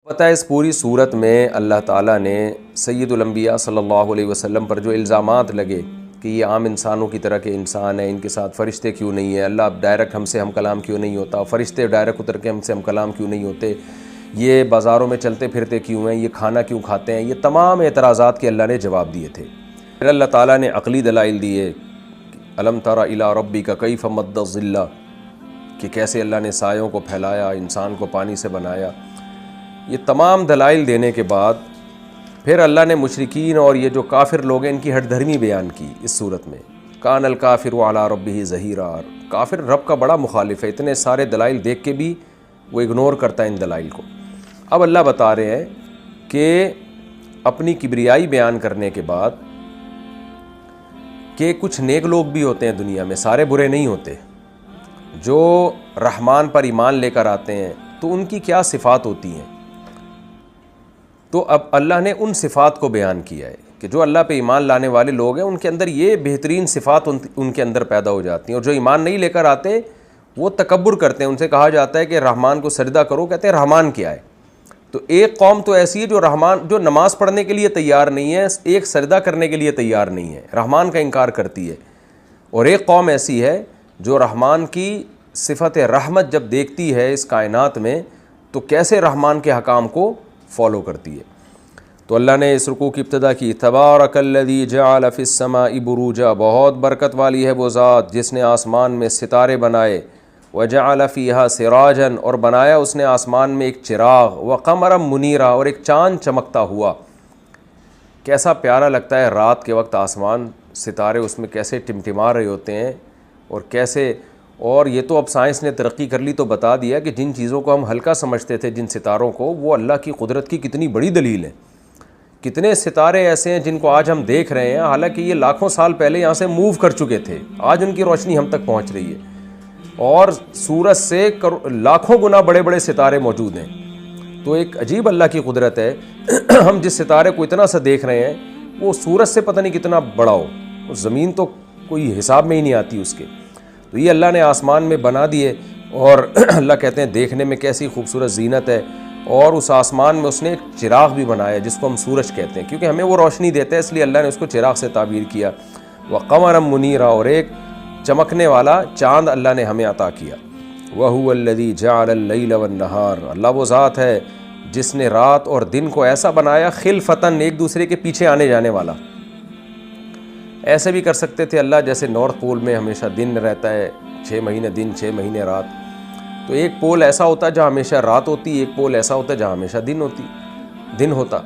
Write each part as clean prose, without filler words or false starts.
پتہ ہے اس پوری صورت میں اللہ تعالیٰ نے سید الانبیاء صلی اللہ علیہ وسلم پر جو الزامات لگے کہ یہ عام انسانوں کی طرح کے انسان ہیں، ان کے ساتھ فرشتے کیوں نہیں ہیں، اللہ ڈائریکٹ ہم سے ہم کلام کیوں نہیں ہوتا، فرشتے ڈائریکٹ اتر کے ہم سے ہم کلام کیوں نہیں ہوتے، یہ بازاروں میں چلتے پھرتے کیوں ہیں، یہ کھانا کیوں کھاتے ہیں، یہ تمام اعتراضات کے اللہ نے جواب دیے تھے۔ پھر اللہ تعالیٰ نے عقلی دلائل دیے، الم تر الی ربک کیف مد الظل، کہ کیسے اللہ نے سایوں کو پھیلایا، انسان کو پانی سے بنایا۔ یہ تمام دلائل دینے کے بعد پھر اللہ نے مشرکین اور یہ جو کافر لوگ ہیں ان کی ہٹ دھرمی بیان کی اس صورت میں۔ کان الکافر علی ربہ ظہیرا، کافر رب کا بڑا مخالف ہے، اتنے سارے دلائل دیکھ کے بھی وہ اگنور کرتا ہے ان دلائل کو۔ اب اللہ بتا رہے ہیں کہ اپنی کبریائی بیان کرنے کے بعد کہ کچھ نیک لوگ بھی ہوتے ہیں دنیا میں، سارے برے نہیں ہوتے، جو رحمان پر ایمان لے کر آتے ہیں تو ان کی کیا صفات ہوتی ہیں۔ تو اب اللہ نے ان صفات کو بیان کیا ہے کہ جو اللہ پہ ایمان لانے والے لوگ ہیں ان کے اندر یہ بہترین صفات ان کے اندر پیدا ہو جاتی ہیں، اور جو ایمان نہیں لے کر آتے وہ تکبر کرتے ہیں۔ ان سے کہا جاتا ہے کہ رحمان کو سجدہ کرو، کہتے ہیں رحمان کیا ہے۔ تو ایک قوم تو ایسی ہے جو نماز پڑھنے کے لیے تیار نہیں ہے، ایک سجدہ کرنے کے لیے تیار نہیں ہے، رحمان کا انکار کرتی ہے، اور ایک قوم ایسی ہے جو رحمان کی صفت رحمت جب دیکھتی ہے اس کائنات میں تو کیسے رحمان کے حکام کو فالو کرتی ہے۔ تو اللہ نے اس رکوع کی ابتدا کی، تبارک الذی جعل فی السماء بروجا، بہت برکت والی ہے وہ ذات جس نے آسمان میں ستارے بنائے، وجعل فیہا سراجا، اور بنایا اس نے آسمان میں ایک چراغ، وقمرا منیرا، اور ایک چاند چمکتا ہوا۔ کیسا پیارا لگتا ہے رات کے وقت آسمان، ستارے اس میں کیسے ٹمٹما رہے ہوتے ہیں، اور کیسے، اور یہ تو اب سائنس نے ترقی کر لی تو بتا دیا کہ جن چیزوں کو ہم ہلکا سمجھتے تھے، جن ستاروں کو، وہ اللہ کی قدرت کی کتنی بڑی دلیل ہے۔ کتنے ستارے ایسے ہیں جن کو آج ہم دیکھ رہے ہیں، حالانکہ یہ لاکھوں سال پہلے یہاں سے موو کر چکے تھے، آج ان کی روشنی ہم تک پہنچ رہی ہے، اور سورج سے لاکھوں گنا بڑے بڑے ستارے موجود ہیں۔ تو ایک عجیب اللہ کی قدرت ہے، ہم جس ستارے کو اتنا سا دیکھ رہے ہیں وہ سورج سے پتہ نہیں کتنا بڑا ہو، زمین تو کوئی حساب میں ہی نہیں آتی اس کے۔ تو یہ اللہ نے آسمان میں بنا دیے، اور اللہ کہتے ہیں دیکھنے میں کیسی خوبصورت زینت ہے، اور اس آسمان میں اس نے ایک چراغ بھی بنایا جس کو ہم سورج کہتے ہیں، کیونکہ ہمیں وہ روشنی دیتا ہے، اس لیے اللہ نے اس کو چراغ سے تعبیر کیا۔ وقمرا منیرا، اور ایک چمکنے والا چاند اللہ نے ہمیں عطا کیا۔ وَهُوَ الَّذِي جَعَلَ اللَّيْلَ وَالنَّهَارَ، اللہ وہ ذات ہے جس نے رات اور دن کو ایسا بنایا، خلفتاً، ایک دوسرے کے پیچھے آنے جانے والا۔ ایسے بھی کر سکتے تھے اللہ، جیسے نارتھ پول میں ہمیشہ دن رہتا ہے، 6 مہینے دن 6 مہینے رات، تو ایک پول ایسا ہوتا جہاں ہمیشہ رات ہوتی، ایک پول ایسا ہوتا جہاں ہمیشہ دن ہوتا۔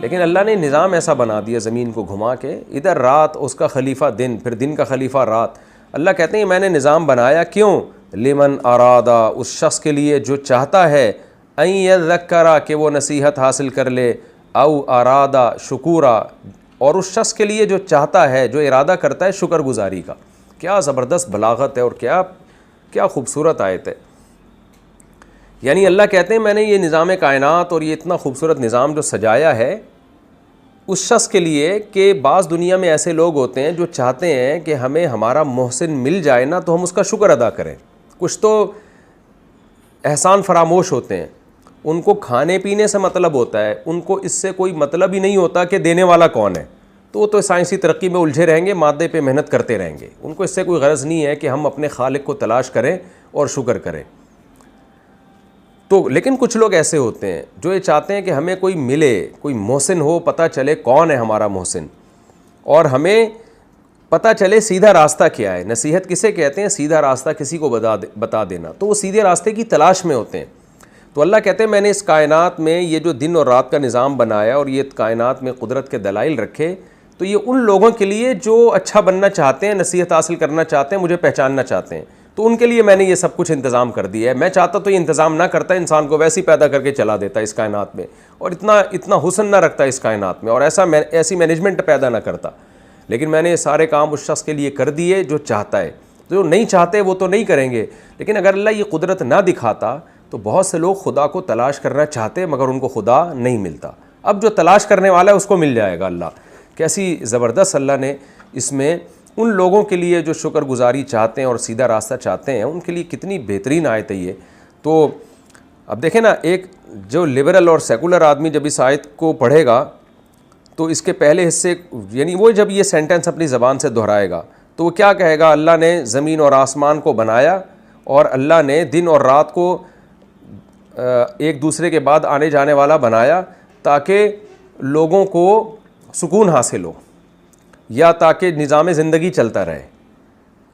لیکن اللہ نے نظام ایسا بنا دیا زمین کو گھما کے، ادھر رات، اس کا خلیفہ دن، پھر دن کا خلیفہ رات۔ اللہ کہتے ہیں میں نے نظام بنایا، کیوں؟ لمن ارادہ، اس شخص کے لیے جو چاہتا ہے، ان یذکر، کہ وہ نصیحت حاصل کر لے، او ارادہ شکورا، اور اس شخص کے لیے جو چاہتا ہے، جو ارادہ کرتا ہے شکر گزاری کا۔ کیا زبردست بلاغت ہے، اور کیا خوبصورت آیت ہے۔ یعنی اللہ کہتے ہیں میں نے یہ نظام کائنات اور یہ اتنا خوبصورت نظام جو سجایا ہے اس شخص کے لیے کہ بعض دنیا میں ایسے لوگ ہوتے ہیں جو چاہتے ہیں کہ ہمیں ہمارا محسن مل جائے نا تو ہم اس کا شکر ادا کریں۔ کچھ تو احسان فراموش ہوتے ہیں، ان کو کھانے پینے سے مطلب ہوتا ہے، ان کو اس سے کوئی مطلب ہی نہیں ہوتا کہ دینے والا کون ہے، تو وہ تو سائنسی ترقی میں الجھے رہیں گے، مادے پہ محنت کرتے رہیں گے، ان کو اس سے کوئی غرض نہیں ہے کہ ہم اپنے خالق کو تلاش کریں اور شکر کریں۔ تو لیکن کچھ لوگ ایسے ہوتے ہیں جو یہ چاہتے ہیں کہ ہمیں کوئی ملے، کوئی محسن ہو، پتہ چلے کون ہے ہمارا محسن، اور ہمیں پتہ چلے سیدھا راستہ کیا ہے۔ نصیحت کسے کہتے ہیں؟ سیدھا راستہ کسی کو بتا دینا، تو وہ سیدھے راستے کی تلاش میں ہوتے ہیں۔ تو اللہ کہتے ہیں میں نے اس کائنات میں یہ جو دن اور رات کا نظام بنایا اور یہ کائنات میں قدرت کے دلائل رکھے، تو یہ ان لوگوں کے لیے جو اچھا بننا چاہتے ہیں، نصیحت حاصل کرنا چاہتے ہیں، مجھے پہچاننا چاہتے ہیں، تو ان کے لیے میں نے یہ سب کچھ انتظام کر دیا ہے۔ میں چاہتا تو یہ انتظام نہ کرتا، انسان کو ویسے ہی پیدا کر کے چلا دیتا اس کائنات میں، اور اتنا حسن نہ رکھتا اس کائنات میں، اور ایسی مینجمنٹ پیدا نہ کرتا، لیکن میں نے یہ سارے کام اس شخص کے لیے کر دیے جو چاہتا ہے۔ جو نہیں چاہتے وہ تو نہیں کریں گے، لیکن اگر اللہ یہ قدرت نہ دکھاتا تو بہت سے لوگ خدا کو تلاش کرنا چاہتے مگر ان کو خدا نہیں ملتا۔ اب جو تلاش کرنے والا ہے اس کو مل جائے گا اللہ۔ کیسی زبردست اللہ نے اس میں ان لوگوں کے لیے جو شکر گزاری چاہتے ہیں اور سیدھا راستہ چاہتے ہیں، ان کے لیے کتنی بہترین آیت ہے یہ۔ تو اب دیکھیں نا، ایک جو لبرل اور سیکولر آدمی جب اس آیت کو پڑھے گا تو اس کے پہلے حصے یعنی وہ جب یہ سینٹنس اپنی زبان سے دہرائے گا تو وہ کیا کہے گا؟ اللہ نے زمین اور آسمان کو بنایا اور اللہ نے دن اور رات کو ایک دوسرے کے بعد آنے جانے والا بنایا تاکہ لوگوں کو سکون حاصل ہو یا تاکہ نظام زندگی چلتا رہے.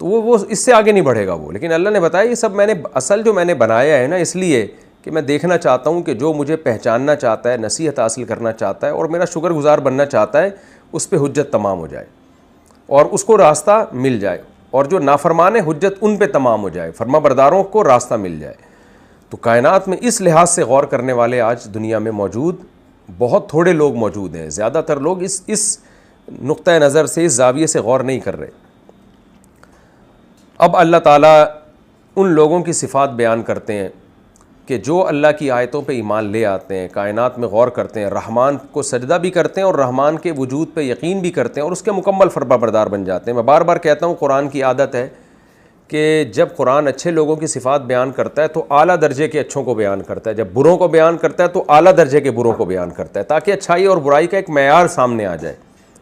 تو وہ اس سے آگے نہیں بڑھے گا وہ. لیکن اللہ نے بتایا یہ سب میں نے بنایا ہے نا اس لیے کہ میں دیکھنا چاہتا ہوں کہ جو مجھے پہچاننا چاہتا ہے, نصیحت حاصل کرنا چاہتا ہے اور میرا شکر گزار بننا چاہتا ہے, اس پہ حجت تمام ہو جائے اور اس کو راستہ مل جائے, اور جو نافرمان ہے حجت ان پہ تمام ہو جائے, فرما برداروں کو راستہ مل جائے. تو کائنات میں اس لحاظ سے غور کرنے والے آج دنیا میں موجود بہت تھوڑے لوگ موجود ہیں. زیادہ تر لوگ اس نقطۂ نظر سے, اس زاویے سے غور نہیں کر رہے. اب اللہ تعالیٰ ان لوگوں کی صفات بیان کرتے ہیں کہ جو اللہ کی آیتوں پہ ایمان لے آتے ہیں, کائنات میں غور کرتے ہیں, رحمان کو سجدہ بھی کرتے ہیں اور رحمان کے وجود پہ یقین بھی کرتے ہیں اور اس کے مکمل فرما بردار بن جاتے ہیں. میں بار بار کہتا ہوں قرآن کی عادت ہے کہ جب قرآن اچھے لوگوں کی صفات بیان کرتا ہے تو اعلیٰ درجے کے اچھوں کو بیان کرتا ہے, جب بروں کو بیان کرتا ہے تو اعلیٰ درجے کے بروں کو بیان کرتا ہے تاکہ اچھائی اور برائی کا ایک معیار سامنے آ جائے.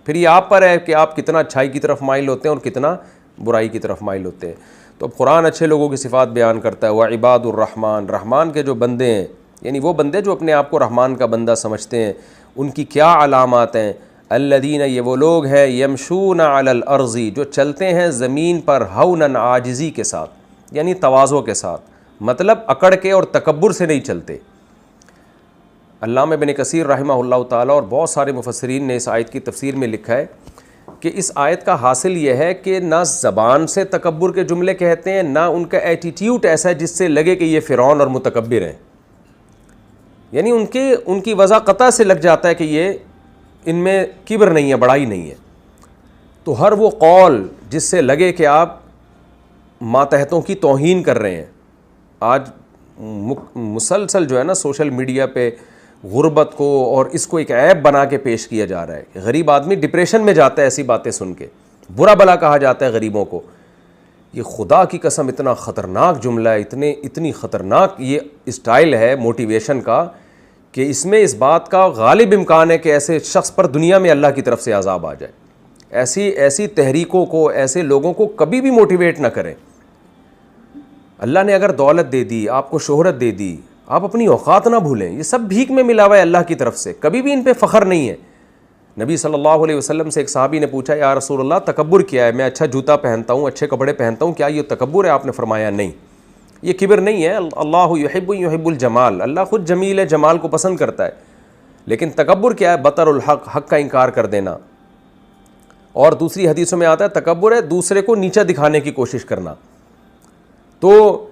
پھر یہ آپ پر ہے کہ آپ کتنا اچھائی کی طرف مائل ہوتے ہیں اور کتنا برائی کی طرف مائل ہوتے ہیں. تو اب قرآن اچھے لوگوں کی صفات بیان کرتا ہے. وعباد الرحمن, رحمان کے جو بندے ہیں یعنی وہ بندے جو اپنے آپ کو رحمان کا بندہ سمجھتے ہیں, ان کی کیا علامات ہیں؟ الذین, یہ وہ لوگ ہیں, یمشون علی الارض, جو چلتے ہیں زمین پر ہونا, عاجزی کے ساتھ یعنی تواضع کے ساتھ, مطلب اکڑ کے اور تکبر سے نہیں چلتے. علامہ ابن کثیر رحمہ اللہ تعالیٰ اور بہت سارے مفسرین نے اس آیت کی تفسیر میں لکھا ہے کہ اس آیت کا حاصل یہ ہے کہ نہ زبان سے تکبر کے جملے کہتے ہیں, نہ ان کا ایٹیٹیوڈ ایسا ہے جس سے لگے کہ یہ فرعون اور متکبر ہیں. یعنی ان کی وضع قطع سے لگ جاتا ہے کہ یہ ان میں کبر نہیں ہے, بڑائی نہیں ہے. تو ہر وہ قول جس سے لگے کہ آپ ماتحتوں کی توہین کر رہے ہیں. آج مسلسل جو ہے نا سوشل میڈیا پہ غربت کو اور اس کو ایک عیب بنا کے پیش کیا جا رہا ہے. غریب آدمی ڈپریشن میں جاتا ہے ایسی باتیں سن کے, برا بلا کہا جاتا ہے غریبوں کو. یہ خدا کی قسم اتنا خطرناک جملہ ہے, اتنی خطرناک یہ اسٹائل ہے موٹیویشن کا کہ اس میں اس بات کا غالب امکان ہے کہ ایسے شخص پر دنیا میں اللہ کی طرف سے عذاب آ جائے. ایسی تحریکوں کو, ایسے لوگوں کو کبھی بھی موٹیویٹ نہ کریں. اللہ نے اگر دولت دے دی, آپ کو شہرت دے دی, آپ اپنی اوقات نہ بھولیں. یہ سب بھیک میں ملا ہوا ہے اللہ کی طرف سے, کبھی بھی ان پہ فخر نہیں ہے. نبی صلی اللہ علیہ وسلم سے ایک صحابی نے پوچھا, یا رسول اللہ تکبر کیا ہے؟ میں اچھا جوتا پہنتا ہوں, اچھے کپڑے پہنتا ہوں, کیا یہ تکبر ہے؟ آپ نے فرمایا نہیں, یہ کبر نہیں ہے. اللہ یحب الجمال, اللہ خود جمیل ہے, جمال کو پسند کرتا ہے. لیکن تکبر کیا ہے؟ بطر الحق, حق کا انکار کر دینا. اور دوسری حدیثوں میں آتا ہے تکبر ہے دوسرے کو نیچا دکھانے کی کوشش کرنا. تو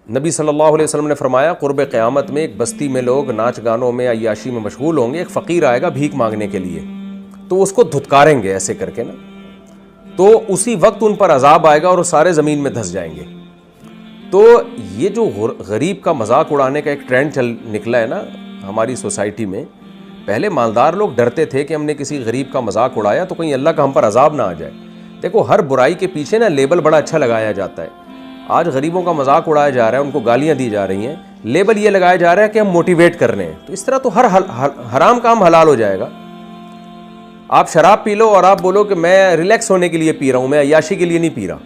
نبی صلی اللہ علیہ وسلم نے فرمایا قرب قیامت میں ایک بستی میں لوگ ناچ گانوں میں, عیاشی میں مشغول ہوں گے. ایک فقیر آئے گا بھیک مانگنے کے لیے, تو اس کو دھتکاریں گے ایسے کر کے نا, تو اسی وقت ان پر عذاب آئے گا اور وہ سارے زمین میں دھس جائیں گے. تو یہ جو غریب کا مذاق اڑانے کا ایک ٹرینڈ نکلا ہے نا ہماری سوسائٹی میں. پہلے مالدار لوگ ڈرتے تھے کہ ہم نے کسی غریب کا مذاق اڑایا تو کہیں اللہ کا ہم پر عذاب نہ آ جائے. دیکھو ہر برائی کے پیچھے نا لیبل بڑا اچھا لگایا جاتا ہے. آج غریبوں کا مذاق اڑایا جا رہا ہے, ان کو گالیاں دی جا رہی ہیں, لیبل یہ لگایا جا رہا ہے کہ ہم موٹیویٹ کر رہے ہیں. تو اس طرح تو ہر حرام کام حلال ہو جائے گا. آپ شراب پی لو اور آپ بولو کہ میں ریلیکس ہونے کے لیے پی رہا ہوں, میں عیاشی کے لیے نہیں پی رہا.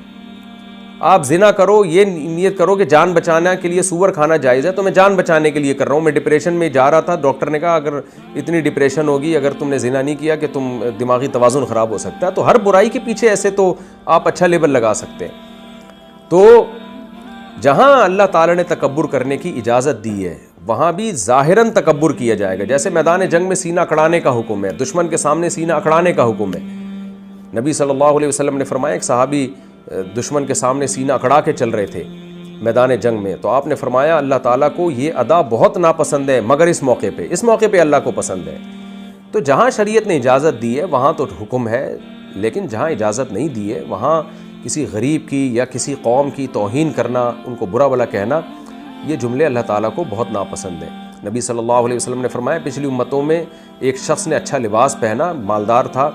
آپ زنا کرو, یہ نیت کرو کہ جان بچانے کے لیے سور کھانا جائز ہے, تو میں جان بچانے کے لیے کر رہا ہوں. میں ڈپریشن میں جا رہا تھا, ڈاکٹر نے کہا اگر اتنی ڈپریشن ہوگی, اگر تم نے زنا نہیں کیا کہ تم دماغی توازن خراب ہو سکتا ہے. تو ہر برائی کے پیچھے ایسے تو آپ اچھا لیبل لگا سکتے ہیں. تو جہاں اللہ تعالیٰ نے تکبر کرنے کی اجازت دی ہے وہاں بھی ظاہراً تکبر کیا جائے گا. جیسے میدان جنگ میں سینہ اکڑانے کا حکم ہے, دشمن کے سامنے سینہ اکڑانے کا حکم ہے. نبی صلی اللہ علیہ وسلم نے فرمایا ایک صحابی دشمن کے سامنے سینہ اکڑا کے چل رہے تھے میدان جنگ میں, تو آپ نے فرمایا اللہ تعالیٰ کو یہ ادا بہت ناپسند ہے مگر اس موقع پہ اللہ کو پسند ہے. تو جہاں شریعت نے اجازت دی ہے وہاں تو حکم ہے, لیکن جہاں اجازت نہیں دی ہے وہاں کسی غریب کی یا کسی قوم کی توہین کرنا, ان کو برا بلا کہنا, یہ جملے اللہ تعالیٰ کو بہت ناپسند ہیں. نبی صلی اللہ علیہ وسلم نے فرمایا پچھلی امتوں میں ایک شخص نے اچھا لباس پہنا, مالدار تھا,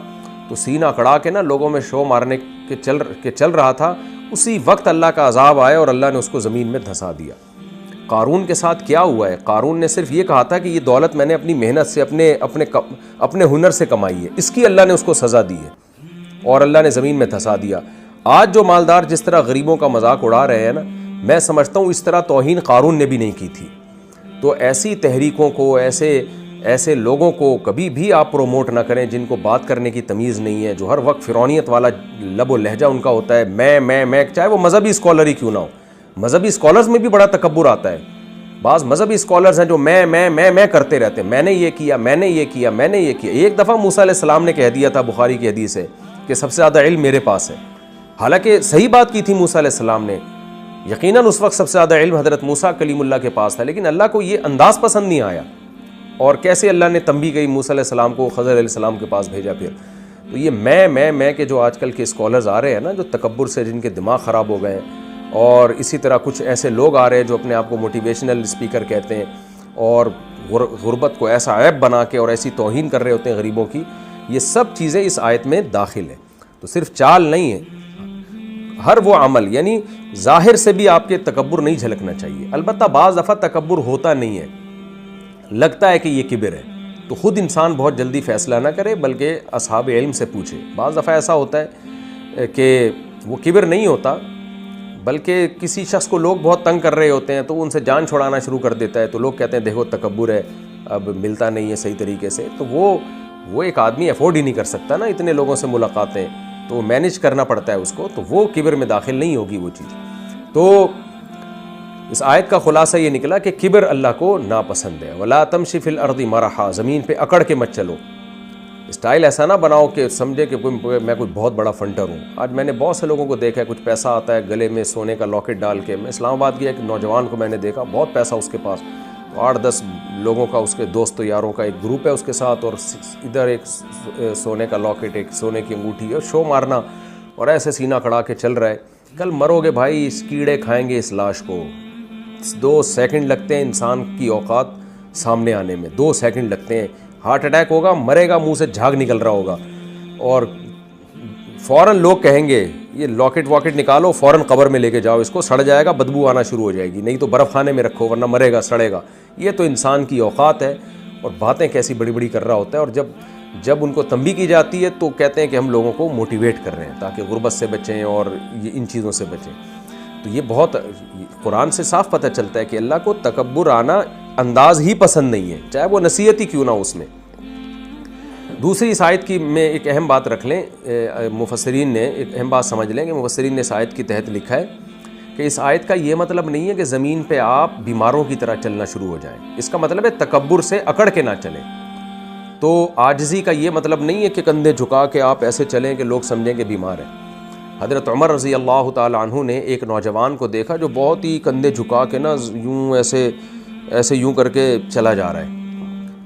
تو سینہ کڑا کے نا لوگوں میں شو مارنے کے چل رہا تھا, اسی وقت اللہ کا عذاب آیا اور اللہ نے اس کو زمین میں دھسا دیا. قارون کے ساتھ کیا ہوا ہے؟ قارون نے صرف یہ کہا تھا کہ یہ دولت میں نے اپنی محنت سے اپنے ہنر سے کمائی ہے، اس کی اللہ نے اس کو سزا دی ہے اور اللہ نے زمین میں دھسا دیا۔ آج جو مالدار جس طرح غریبوں کا مذاق اڑا رہے ہیں نا، میں سمجھتا ہوں اس طرح توہین قارون نے بھی نہیں کی تھی۔ تو ایسی تحریکوں کو، ایسے لوگوں کو کبھی بھی آپ پروموٹ نہ کریں جن کو بات کرنے کی تمیز نہیں ہے، جو ہر وقت فرعونیت والا لب و لہجہ ان کا ہوتا ہے، میں، چاہے وہ مذہبی اسکالر ہی کیوں نہ ہو۔ مذہبی اسکالرز میں بھی بڑا تکبر آتا ہے۔ بعض مذہبی اسکالرز ہیں جو میں کرتے رہتے ہیں، میں نے یہ کیا، میں نے یہ کیا، میں نے یہ کیا۔ ایک دفعہ موسیٰ علیہ السلام نے کہہ دیا تھا، بخاری کی حدیث ہے، کہ سب سے زیادہ علم میرے پاس ہے۔ حالانکہ صحیح بات کی تھی موسیٰ علیہ السلام نے، یقیناً اس وقت سب سے زیادہ علم حضرت موسیٰ کلیم اللہ کے پاس تھا، لیکن اللہ کو یہ انداز پسند نہیں آیا، اور کیسے اللہ نے تنبیہ کی موسیٰ علیہ السلام کو خضر علیہ السلام کے پاس بھیجا۔ پھر تو یہ میں کے جو آج کل کے اسکالرز آ رہے ہیں نا، جو تکبر سے جن کے دماغ خراب ہو گئے ہیں، اور اسی طرح کچھ ایسے لوگ آ رہے ہیں جو اپنے آپ کو موٹیویشنل اسپیکر کہتے ہیں اور غربت کو ایسا عیب بنا کے اور ایسی توہین کر رہے ہوتے ہیں غریبوں کی، یہ سب چیزیں اس آیت میں داخل ہیں۔ تو صرف چال نہیں ہے، ہر وہ عمل، یعنی ظاہر سے بھی آپ کے تکبر نہیں جھلکنا چاہیے۔ البتہ بعض دفعہ تکبر ہوتا نہیں ہے، لگتا ہے کہ یہ کبر ہے، تو خود انسان بہت جلدی فیصلہ نہ کرے بلکہ اصحاب علم سے پوچھے۔ بعض دفعہ ایسا ہوتا ہے کہ وہ کبر نہیں ہوتا، بلکہ کسی شخص کو لوگ بہت تنگ کر رہے ہوتے ہیں تو ان سے جان چھڑانا شروع کر دیتا ہے، تو لوگ کہتے ہیں دیکھو تکبر ہے، اب ملتا نہیں ہے صحیح طریقے سے۔ تو وہ ایک آدمی افورڈ ہی نہیں کر سکتا نا اتنے لوگوں سے ملاقاتیں، تو مینیج کرنا پڑتا ہے اس کو، تو وہ کبر میں داخل نہیں ہوگی وہ چیز۔ تو اس آیت کا خلاصہ یہ نکلا کہ کبر اللہ کو ناپسند ہے۔ وَلَا تَمْشِ فِي الْأَرْضِ مَرَحًا، زمین پہ اکڑ کے مت چلو، اسٹائل ایسا نہ بناؤ کہ سمجھے کہ میں کوئی بہت بڑا فنٹر ہوں۔ آج میں نے بہت سے لوگوں کو دیکھا ہے، کچھ پیسہ آتا ہے گلے میں سونے کا لاکٹ ڈال کے۔ میں اسلام آباد گیا، ایک نوجوان کو میں نے دیکھا، بہت پیسہ اس کے پاس، 8-10 لوگوں کا، اس کے دوست یاروں کا ایک گروپ ہے اس کے ساتھ، اور ادھر ایک سونے کا لاکٹ، ایک سونے کی انگوٹھی، اور شو مارنا، اور ایسے سینہ کھڑا کے چل رہا ہے۔ کل مرو گے بھائی، اس کیڑے کھائیں گے اس لاش کو۔ 2 سیکنڈ لگتے ہیں انسان کی اوقات سامنے آنے میں، 2 سیکنڈ لگتے ہیں۔ ہارٹ اٹیک ہوگا، مرے گا، منہ سے جھاگ نکل رہا ہوگا، اور فوراً لوگ کہیں گے یہ لاکٹ واکٹ نکالو، فوراً قبر میں لے کے جاؤ، اس کو سڑ جائے گا، بدبو آنا شروع ہو جائے گی، نہیں تو برف خانے میں رکھو ورنہ مرے گا، سڑے گا۔ یہ تو انسان کی اوقات ہے، اور باتیں کیسی بڑی بڑی کر رہا ہوتا ہے، اور جب ان کو تنبیہ کی جاتی ہے تو کہتے ہیں کہ ہم لوگوں کو موٹیویٹ کر رہے ہیں تاکہ غربت سے بچیں اور ان چیزوں سے بچیں۔ تو یہ بہت قرآن سے صاف پتہ چلتا ہے کہ اللہ کو تکبر آنا انداز ہی پسند نہیں ہے، چاہے وہ نصیحت ہی کیوں نہ اس میں۔ دوسری اس آیت کی میں ایک اہم بات رکھ لیں، مفسرین نے ایک اہم بات سمجھ لیں کہ مفسرین نے اس آیت کی تحت لکھا ہے کہ اس آیت کا یہ مطلب نہیں ہے کہ زمین پہ آپ بیماروں کی طرح چلنا شروع ہو جائیں، اس کا مطلب ہے تکبر سے اکڑ کے نہ چلیں۔ تو عاجزی کا یہ مطلب نہیں ہے کہ کندھے جھکا کے آپ ایسے چلیں کہ لوگ سمجھیں کہ بیمار ہیں۔ حضرت عمر رضی اللہ تعالی عنہ نے ایک نوجوان کو دیکھا جو بہت ہی کندھے جھکا کے نا یوں ایسے یوں کر کے چلا جا رہا ہے۔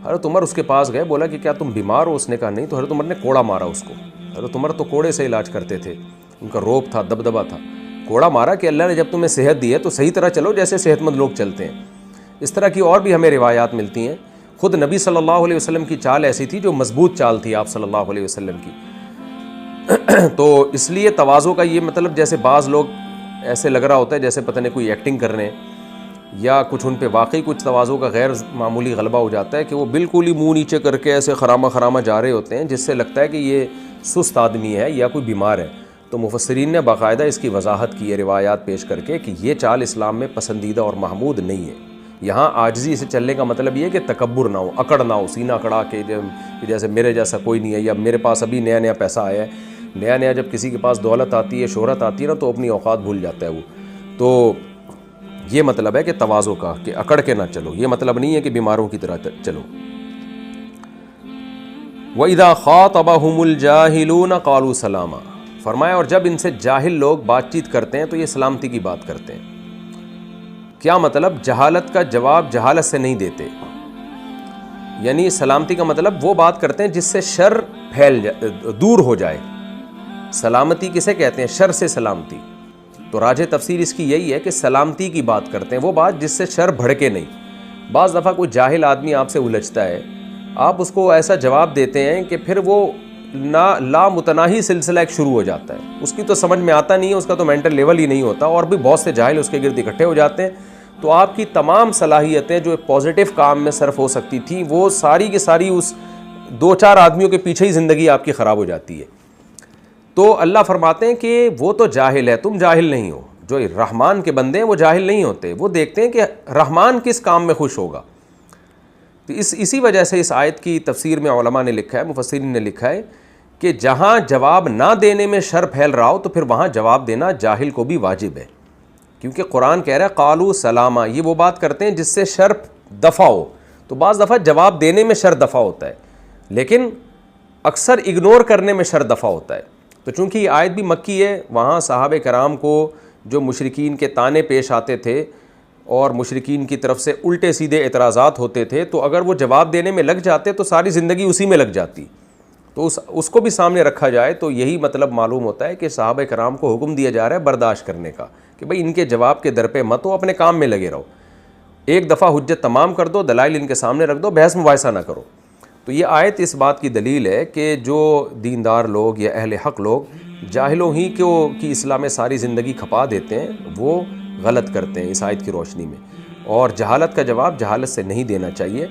حضرت عمر اس کے پاس گئے، بولا کہ کیا تم بیمار ہو؟ اس نے کہا نہیں۔ تو حضرت عمر نے کوڑا مارا اس کو۔ حضرت عمر تو کوڑے سے علاج کرتے تھے، ان کا روب تھا، دبدبہ تھا۔ کوڑا مارا کہ اللہ نے جب تمہیں صحت دی ہے تو صحیح طرح چلو جیسے صحت مند لوگ چلتے ہیں۔ اس طرح کی اور بھی ہمیں روایات ملتی ہیں۔ خود نبی صلی اللہ علیہ وسلم کی چال ایسی تھی جو مضبوط چال تھی آپ صلی اللہ علیہ وسلم کی۔ تو اس لیے تواضع کا یہ مطلب، جیسے بعض لوگ ایسے لگ رہا ہوتا ہے جیسے پتہ نہیں کوئی ایکٹنگ کر رہے ہیں، یا کچھ ان پہ واقعی کچھ تواضع کا غیر معمولی غلبہ ہو جاتا ہے کہ وہ بالکل ہی منہ نیچے کر کے ایسے خرامہ جا رہے ہوتے ہیں، جس سے لگتا ہے کہ یہ سست آدمی ہے یا کوئی بیمار ہے۔ تو مفسرین نے باقاعدہ اس کی وضاحت کی ہے روایات پیش کر کے کہ یہ چال اسلام میں پسندیدہ اور محمود نہیں ہے۔ یہاں عاجزی سے چلنے کا مطلب یہ ہے کہ تکبر نہ ہو، اکڑ نہ ہو، سینہ کڑا کے جیسے میرے جیسا کوئی نہیں ہے، یا میرے پاس ابھی نیا پیسہ آیا ہے۔ نیا جب کسی کے پاس دولت آتی ہے، شہرت آتی ہے نا، تو اپنی اوقات بھول جاتا ہے وہ۔ تو یہ مطلب ہے کہ تواضع کا، کہ اکڑ کے نہ چلو، یہ مطلب نہیں ہے کہ بیماروں کی طرح چلو۔ وَإِذَا خَاطَبَهُمُ الْجَاهِلُونَ قَالُوا سَلَامًا، فرمایا اور جب ان سے جاہل لوگ بات چیت کرتے ہیں تو یہ سلامتی کی بات کرتے ہیں۔ کیا مطلب؟ جہالت کا جواب جہالت سے نہیں دیتے، یعنی سلامتی کا مطلب وہ بات کرتے ہیں جس سے شر دور ہو جائے۔ سلامتی کسے کہتے ہیں؟ شر سے سلامتی۔ تو راجح تفسیر اس کی یہی ہے کہ سلامتی کی بات کرتے ہیں، وہ بات جس سے شر بھڑکے نہیں۔ بعض دفعہ کوئی جاہل آدمی آپ سے الجھتا ہے، آپ اس کو ایسا جواب دیتے ہیں کہ پھر وہ لا متناہی سلسلہ ایک شروع ہو جاتا ہے، اس کی تو سمجھ میں آتا نہیں ہے، اس کا تو مینٹل لیول ہی نہیں ہوتا، اور بھی بہت سے جاہل اس کے گرد اکٹھے ہو جاتے ہیں، تو آپ کی تمام صلاحیتیں جو پازیٹیو کام میں صرف ہو سکتی تھیں وہ ساری کی ساری اس 2-4 آدمیوں کے پیچھے ہی زندگی آپ کی خراب ہو جاتی ہے۔ تو اللہ فرماتے ہیں کہ وہ تو جاہل ہے، تم جاہل نہیں ہو۔ جو رحمان کے بندے ہیں وہ جاہل نہیں ہوتے، وہ دیکھتے ہیں کہ رحمان کس کام میں خوش ہوگا۔ تو اسی وجہ سے اس آیت کی تفسیر میں علماء نے لکھا ہے، مفسرین نے لکھا ہے کہ جہاں جواب نہ دینے میں شر پھیل رہا ہو تو پھر وہاں جواب دینا جاہل کو بھی واجب ہے، کیونکہ قرآن کہہ رہا ہے قالوا سلاما، یہ وہ بات کرتے ہیں جس سے شر دفع ہو۔ تو بعض دفعہ جواب دینے میں شر دفع ہوتا ہے، لیکن اکثر اگنور کرنے میں شر دفع ہوتا ہے۔ تو چونکہ یہ آیت بھی مکی ہے، وہاں صحابہ کرام کو جو مشرکین کے طعنے پیش آتے تھے اور مشرکین کی طرف سے الٹے سیدھے اعتراضات ہوتے تھے، تو اگر وہ جواب دینے میں لگ جاتے تو ساری زندگی اسی میں لگ جاتی۔ تو اس کو بھی سامنے رکھا جائے تو یہی مطلب معلوم ہوتا ہے کہ صحابہ کرام کو حکم دیا جا رہا ہے برداشت کرنے کا، کہ بھئی ان کے جواب کے در پہ مت ہو، اپنے کام میں لگے رہو، ایک دفعہ حجت تمام کر دو، دلائل ان کے سامنے رکھ دو، بحث مباحثہ نہ کرو۔ تو یہ آیت اس بات کی دلیل ہے کہ جو دیندار لوگ یا اہل حق لوگ جاہلوں ہی کی اصلاح میں ساری زندگی کھپا دیتے ہیں وہ غلط کرتے ہیں اس آیت کی روشنی میں۔ اور جہالت کا جواب جہالت سے نہیں دینا چاہیے،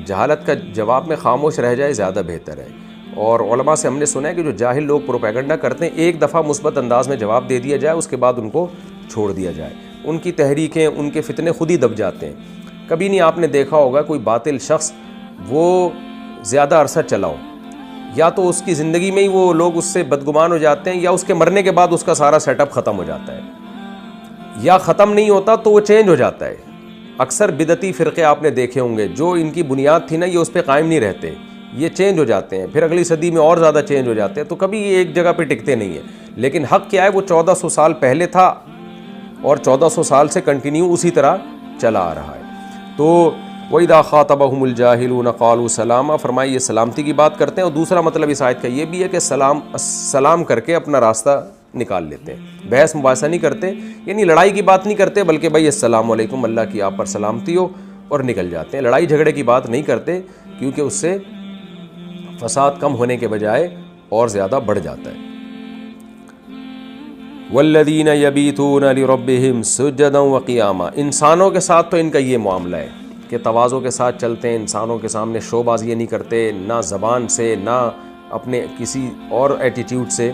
جہالت کا جواب میں خاموش رہ جائے زیادہ بہتر ہے۔ اور علماء سے ہم نے سنا ہے کہ جو جاہل لوگ پروپیگنڈا کرتے ہیں ایک دفعہ مثبت انداز میں جواب دے دیا جائے، اس کے بعد ان کو چھوڑ دیا جائے، ان کی تحریکیں، ان کے فتنے خود ہی دب جاتے ہیں۔ کبھی نہیں آپ نے دیکھا ہوگا کوئی باطل شخص وہ زیادہ عرصہ چلا ہو، یا تو اس کی زندگی میں ہی وہ لوگ اس سے بدگمان ہو جاتے ہیں، یا اس کے مرنے کے بعد اس کا سارا سیٹ اپ ختم ہو جاتا ہے، یا ختم نہیں ہوتا تو وہ چینج ہو جاتا ہے۔ اکثر بدعتی فرقے آپ نے دیکھے ہوں گے، جو ان کی بنیاد تھی نا یہ اس پہ قائم نہیں رہتے، یہ چینج ہو جاتے ہیں، پھر اگلی صدی میں اور زیادہ چینج ہو جاتے ہیں، تو کبھی یہ ایک جگہ پہ ٹکتے نہیں ہیں۔ لیکن حق کیا ہے، وہ 1400 سال پہلے تھا اور 1400 سال سے کنٹینیو اسی طرح چلا آ رہا ہے۔ تو وَإِذَا خَاطَبَهُمُ الْجَاهِلُونَ قَالُوا سَلَامًا، فرمایا یہ سلامتی کی بات کرتے ہیں۔ اور دوسرا مطلب اس آیت کا یہ بھی ہے کہ سلام کر کے اپنا راستہ نکال لیتے ہیں، بحث مباحثہ نہیں کرتے، یعنی لڑائی کی بات نہیں کرتے، بلکہ بھائی السلام علیکم، اللہ کی آپ پر سلامتی ہو، اور نکل جاتے ہیں۔ لڑائی جھگڑے کی بات نہیں کرتے، کیونکہ اس سے فساد کم ہونے کے بجائے اور زیادہ بڑھ جاتا ہے۔ وَالَّذِينَ يَبِيتُونَ لِرَبِّهِمْ سُجَّدًا وَقِيَامًا، انسانوں کے ساتھ تو ان کا یہ معاملہ ہے کہ تواضع کے ساتھ چلتے ہیں، انسانوں کے سامنے شو بازی نہیں کرتے، نہ زبان سے نہ اپنے کسی اور ایٹیٹیوڈ سے،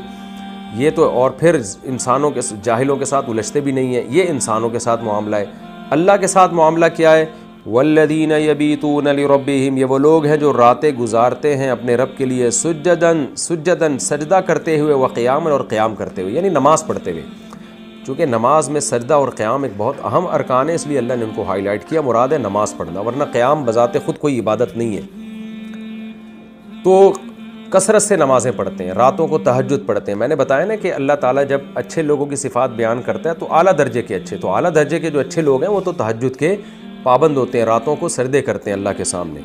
یہ تو، اور پھر انسانوں کے جاہلوں کے ساتھ الجھتے بھی نہیں ہیں، یہ انسانوں کے ساتھ معاملہ ہے۔ اللہ کے ساتھ معاملہ کیا ہے؟ والذین یبیتون لربہم، یہ وہ لوگ ہیں جو راتیں گزارتے ہیں اپنے رب کے لیے، سجدن سجدہ کرتے ہوئے، وقیاما، اور قیام کرتے ہوئے، یعنی نماز پڑھتے ہوئے۔ چونکہ نماز میں سجدہ اور قیام ایک بہت اہم ارکان ہے، اس لیے اللہ نے ان کو ہائی لائٹ کیا، مراد ہے نماز پڑھنا، ورنہ قیام بذات خود کوئی عبادت نہیں ہے۔ تو کثرت سے نمازیں پڑھتے ہیں، راتوں کو تہجد پڑھتے ہیں۔ میں نے بتایا نا کہ اللہ تعالیٰ جب اچھے لوگوں کی صفات بیان کرتا ہے تو اعلیٰ درجے کے اچھے، تو اعلیٰ درجے کے جو اچھے لوگ ہیں وہ تو تہجد کے پابند ہوتے ہیں، راتوں کو سجدے کرتے ہیں اللہ کے سامنے۔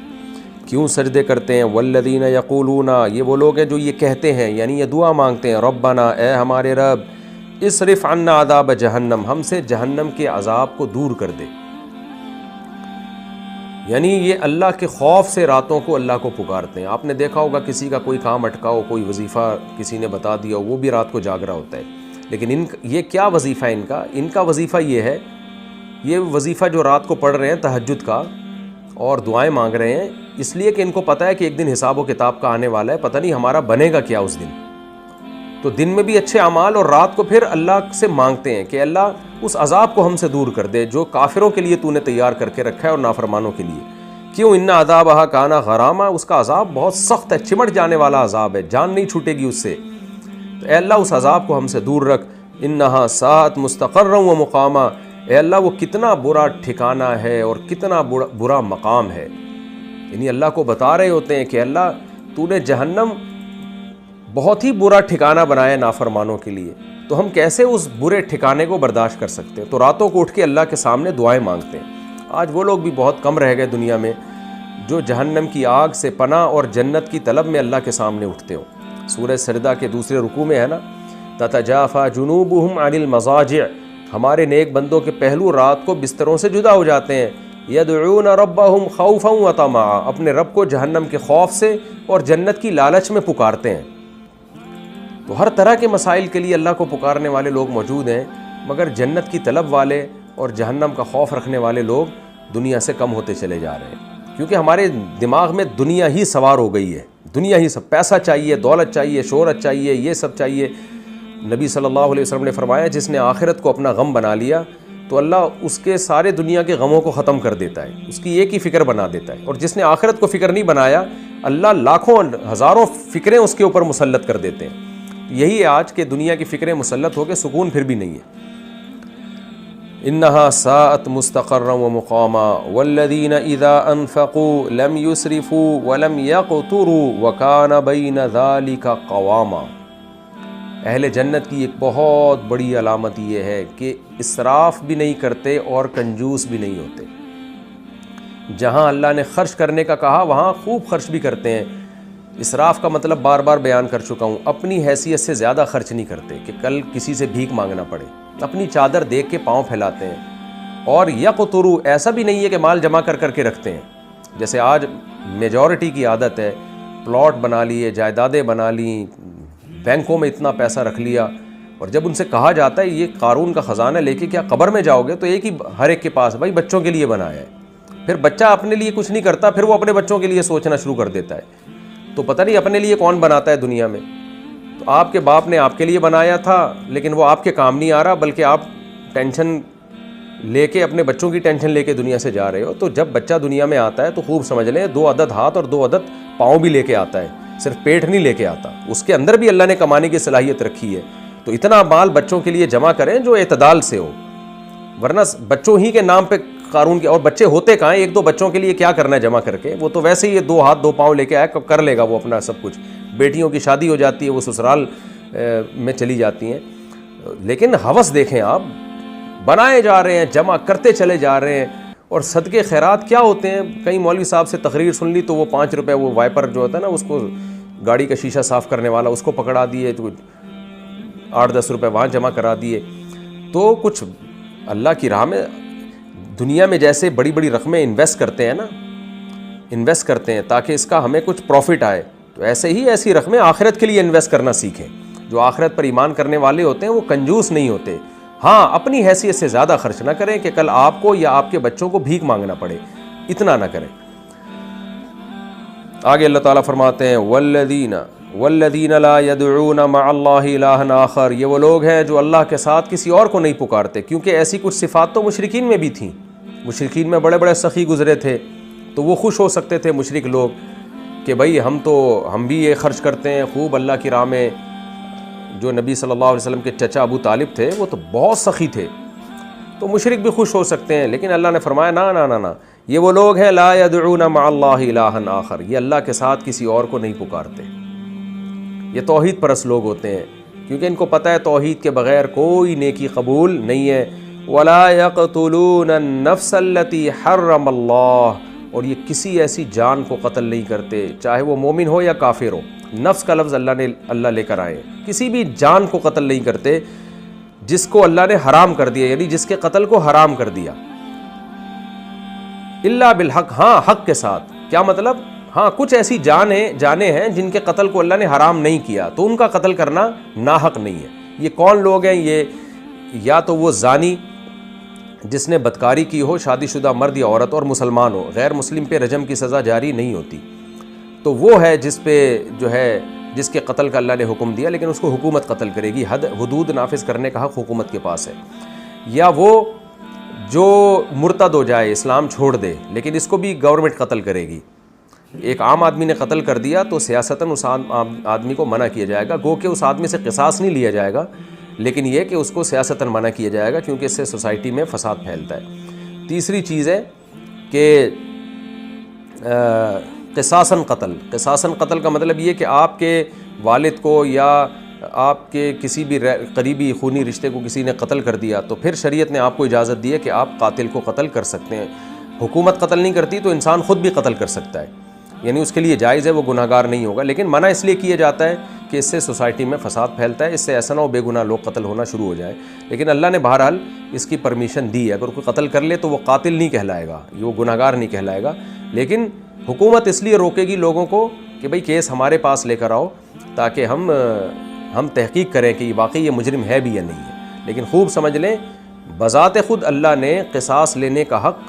کیوں سجدے کرتے ہیں؟ والذین یقولون، یہ وہ لوگ ہیں جو یہ کہتے ہیں، یعنی یہ دعا مانگتے ہیں، ربنا، اے ہمارے رب، اصرف عنا عذاب جہنم، ہم سے جہنم کے عذاب کو دور کر دے۔ یعنی یہ اللہ کے خوف سے راتوں کو اللہ کو پکارتے ہیں۔ آپ نے دیکھا ہوگا کسی کا کوئی کام اٹکا ہو، کوئی وظیفہ کسی نے بتا دیا ہو، وہ بھی رات کو جاگ رہا ہوتا ہے، لیکن یہ کیا وظیفہ ہے ان کا وظیفہ یہ ہے، یہ وظیفہ جو رات کو پڑھ رہے ہیں تہجد کا اور دعائیں مانگ رہے ہیں، اس لیے کہ ان کو پتہ ہے کہ ایک دن حساب و کتاب کا آنے والا ہے، پتہ نہیں ہمارا بنے گا کیا اس دن۔ تو دن میں بھی اچھے اعمال اور رات کو پھر اللہ سے مانگتے ہیں کہ اللہ اس عذاب کو ہم سے دور کر دے جو کافروں کے لیے تو نے تیار کر کے رکھا ہے اور نافرمانوں کے لیے۔ کیوں؟ ان عذابھا کان غراما، اس کا عذاب بہت سخت ہے، چمٹ جانے والا عذاب ہے، جان نہیں چھوٹے گی اس سے، تو اے اللہ اس عذاب کو ہم سے دور رکھ۔ انہا ساءت مستقرا و مقاما، اے اللہ وہ کتنا برا ٹھکانہ ہے اور کتنا برا مقام ہے۔ یعنی اللہ کو بتا رہے ہوتے ہیں کہ اللہ تو نے جہنم بہت ہی برا ٹھکانہ بنایا نافرمانوں کے لیے، تو ہم کیسے اس برے ٹھکانے کو برداشت کر سکتے ہیں؟ تو راتوں کو اٹھ کے اللہ کے سامنے دعائیں مانگتے ہیں۔ آج وہ لوگ بھی بہت کم رہ گئے دنیا میں جو جہنم کی آگ سے پناہ اور جنت کی طلب میں اللہ کے سامنے اٹھتے ہوں۔ سورہ سجدہ کے دوسرے رکوع میں ہے نا، تتجافى جنوبهم عن المضاجع، ہمارے نیک بندوں کے پہلو رات کو بستروں سے جدا ہو جاتے ہیں، یدعون ربهم خوفا وطمعا، اپنے رب کو جہنم کے خوف سے اور جنت کی لالچ میں پکارتے ہیں۔ تو ہر طرح کے مسائل کے لیے اللہ کو پکارنے والے لوگ موجود ہیں، مگر جنت کی طلب والے اور جہنم کا خوف رکھنے والے لوگ دنیا سے کم ہوتے چلے جا رہے ہیں، کیونکہ ہمارے دماغ میں دنیا ہی سوار ہو گئی ہے، دنیا ہی سب، پیسہ چاہیے، دولت چاہیے، شہرت چاہیے، یہ سب چاہیے۔ نبی صلی اللہ علیہ وسلم نے فرمایا جس نے آخرت کو اپنا غم بنا لیا تو اللہ اس کے سارے دنیا کے غموں کو ختم کر دیتا ہے، اس کی ایک ہی فکر بنا دیتا ہے، اور جس نے آخرت کو فکر نہیں بنایا اللہ لاکھوں ہزاروں فکریں اس کے اوپر مسلط کر دیتے ہیں۔ یہی ہے آج کہ دنیا کی فکریں مسلط ہو کے سکون پھر بھی نہیں ہے۔ انہا ساءت مستقرا ومقاما والذین اذا انفقوا لم یسرفوا ولم یقتروا وکان بین ذلک قواما۔ اہل جنت کی ایک بہت بڑی علامت یہ ہے کہ اسراف بھی نہیں کرتے اور کنجوس بھی نہیں ہوتے۔ جہاں اللہ نے خرچ کرنے کا کہا وہاں خوب خرچ بھی کرتے ہیں۔ اسراف کا مطلب بار بار بیان کر چکا ہوں، اپنی حیثیت سے زیادہ خرچ نہیں کرتے کہ کل کسی سے بھیک مانگنا پڑے، اپنی چادر دیکھ کے پاؤں پھیلاتے ہیں۔ اور یقتروا، ایسا بھی نہیں ہے کہ مال جمع کر کر کے رکھتے ہیں، جیسے آج میجورٹی کی عادت ہے، پلاٹ بنا لیے، جائیدادیں بنا لیں، بینکوں میں اتنا پیسہ رکھ لیا، اور جب ان سے کہا جاتا ہے یہ قارون کا خزانہ لے کے کیا قبر میں جاؤ گے، تو ایک ہی ہر ایک کے پاس بھائی بچوں کے لیے بنایا ہے۔ پھر بچہ اپنے لیے کچھ نہیں کرتا، پھر وہ اپنے بچوں کے لیے سوچنا شروع کر دیتا ہے، تو پتہ نہیں اپنے لیے کون بناتا ہے دنیا میں۔ تو آپ کے باپ نے آپ کے لیے بنایا تھا لیکن وہ آپ کے کام نہیں آ رہا، بلکہ آپ ٹینشن لے کے اپنے بچوں کی ٹینشن لے کے دنیا سے جا رہے ہو۔ تو جب بچہ دنیا میں آتا ہے تو خوب سمجھ لیں 2 عدد ہاتھ اور 2 عدد پاؤں بھی لے کے آتا ہے، صرف پیٹ نہیں لے کے آتا، اس کے اندر بھی اللہ نے کمانے کی صلاحیت رکھی ہے۔ تو اتنا مال بچوں کے لیے جمع کریں جو اعتدال سے ہو، ورنہ بچوں ہی کے نام پہ قارون کے، اور بچے ہوتے کہاں ہیں، 1-2 بچوں کے لیے کیا کرنا ہے جمع کر کے، وہ تو ویسے ہی 2 ہاتھ 2 پاؤں لے کے آیا کر لے گا وہ اپنا سب کچھ۔ بیٹیوں کی شادی ہو جاتی ہے، وہ سسرال میں چلی جاتی ہیں، لیکن ہوس دیکھیں آپ، بنائے جا رہے ہیں، جمع کرتے چلے جا رہے ہیں۔ اور صدقے خیرات کیا ہوتے ہیں، کئی مولوی صاحب سے تقریر سن لی تو وہ 5 روپے وہ وائپر جو ہوتا ہے نا، اس کو گاڑی کا شیشہ صاف کرنے والا، اس کو پکڑا دیے تو 8-10 روپے وہاں جمع کرا دیے۔ تو کچھ اللہ کی راہ میں دنیا میں جیسے بڑی بڑی رقمیں انویسٹ کرتے ہیں تاکہ اس کا ہمیں کچھ پروفٹ آئے، تو ایسے ہی ایسی رقمیں آخرت کے لیے انویسٹ کرنا سیکھیں۔ جو آخرت پر ایمان کرنے والے ہوتے ہیں وہ کنجوس نہیں ہوتے۔ ہاں، اپنی حیثیت سے زیادہ خرچ نہ کریں کہ کل آپ کو یا آپ کے بچوں کو بھیک مانگنا پڑے، اتنا نہ کریں۔ آگے اللہ تعالیٰ فرماتے ہیں والذین لا يدعون مع اللہ الہا آخر، یہ وہ لوگ ہیں جو اللہ کے ساتھ کسی اور کو نہیں پکارتے، کیونکہ ایسی کچھ صفات تو مشرکین میں بھی تھیں۔ مشرکین میں بڑے بڑے سخی گزرے تھے، تو وہ خوش ہو سکتے تھے مشرک لوگ کہ بھائی ہم بھی یہ خرچ کرتے ہیں خوب اللہ کی راہ میں۔ جو نبی صلی اللہ علیہ وسلم کے چچا ابو طالب تھے وہ تو بہت سخی تھے، تو مشرک بھی خوش ہو سکتے ہیں، لیکن اللہ نے فرمایا نا نا نا نا، یہ وہ لوگ ہیں لا يدعون مع اللہ الہا آخر، یہ اللہ کے ساتھ کسی اور کو نہیں پکارتے۔ یہ توحید پرست لوگ ہوتے ہیں، کیونکہ ان کو پتہ ہے توحید کے بغیر کوئی نیکی قبول نہیں ہے۔ ولا يقتلون النفس التي حرم اللہ، اور یہ کسی ایسی جان کو قتل نہیں کرتے، چاہے وہ مومن ہو یا کافر ہو۔ نفس کا لفظ اللہ لے کر آئے، کسی بھی جان کو قتل نہیں کرتے جس کو اللہ نے حرام کر دیا، یعنی جس کے قتل کو حرام کر دیا۔ الا بالحق، ہاں حق کے ساتھ، کیا مطلب؟ ہاں کچھ ایسی جانیں ہیں جن کے قتل کو اللہ نے حرام نہیں کیا، تو ان کا قتل کرنا ناحق نہیں ہے۔ یہ کون لوگ ہیں؟ یہ یا تو وہ زانی جس نے بدکاری کی ہو، شادی شدہ مرد یا عورت، اور مسلمان ہو، غیر مسلم پہ رجم کی سزا جاری نہیں ہوتی، تو وہ ہے جس پہ جو ہے جس کے قتل کا اللہ نے حکم دیا، لیکن اس کو حکومت قتل کرے گی، حدود نافذ کرنے کا حق حکومت کے پاس ہے۔ یا وہ جو مرتد ہو جائے، اسلام چھوڑ دے، لیکن اس کو بھی گورنمنٹ قتل کرے گی۔ ایک عام آدمی نے قتل کر دیا تو سیاستاً اس آدمی کو منع کیا جائے گا، گو کہ اس آدمی سے قصاص نہیں لیا جائے گا، لیکن یہ کہ اس کو سیاستاً منع کیا جائے گا، کیونکہ اس سے سوسائٹی میں فساد پھیلتا ہے۔ تیسری چیز ہے کہ قصاصاً قتل کا مطلب یہ کہ آپ کے والد کو یا آپ کے کسی بھی قریبی خونی رشتے کو کسی نے قتل کر دیا، تو پھر شریعت نے آپ کو اجازت دی ہے کہ آپ قاتل کو قتل کر سکتے ہیں۔ حکومت قتل نہیں کرتی تو انسان خود بھی قتل کر سکتا ہے، یعنی اس کے لیے جائز ہے، وہ گناہ گار نہیں ہوگا، لیکن منع اس لیے کیا جاتا ہے کہ اس سے سوسائٹی میں فساد پھیلتا ہے، اس سے ایسا نہ ہو بے گناہ لوگ قتل ہونا شروع ہو جائے۔ لیکن اللہ نے بہرحال اس کی پرمیشن دی ہے، اگر کوئی قتل کر لے تو وہ قاتل نہیں کہلائے گا، یہ وہ گناہ گار نہیں کہلائے گا، لیکن حکومت اس لیے روکے گی لوگوں کو کہ بھئی کیس ہمارے پاس لے کر آؤ تاکہ ہم تحقیق کریں کہ واقعی یہ مجرم ہے بھی یا نہیں ہے۔ لیکن خوب سمجھ لیں بذات خود اللہ نے قصاص لینے کا حق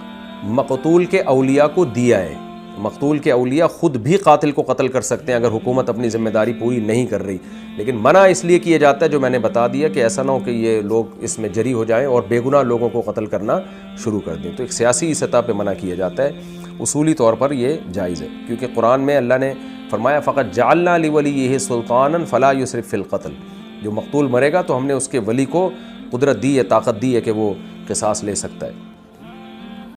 مقتول کے اولیاء کو دیا ہے. مقتول کے اولیاء خود بھی قاتل کو قتل کر سکتے ہیں اگر حکومت اپنی ذمہ داری پوری نہیں کر رہی، لیکن منع اس لیے کیا جاتا ہے جو میں نے بتا دیا کہ ایسا نہ ہو کہ یہ لوگ اس میں جری ہو جائیں اور بے گناہ لوگوں کو قتل کرنا شروع کر دیں. تو ایک سیاسی سطح پہ منع کیا جاتا ہے، اصولی طور پر یہ جائز ہے، کیونکہ قرآن میں اللہ نے فرمایا فقط جعلنا لولیہ سلطانا فلا یسرف فی القتل. جو مقتول مرے گا تو ہم نے اس کے ولی کو قدرت دی ہے، طاقت دی ہے کہ وہ قصاص لے سکتا ہے.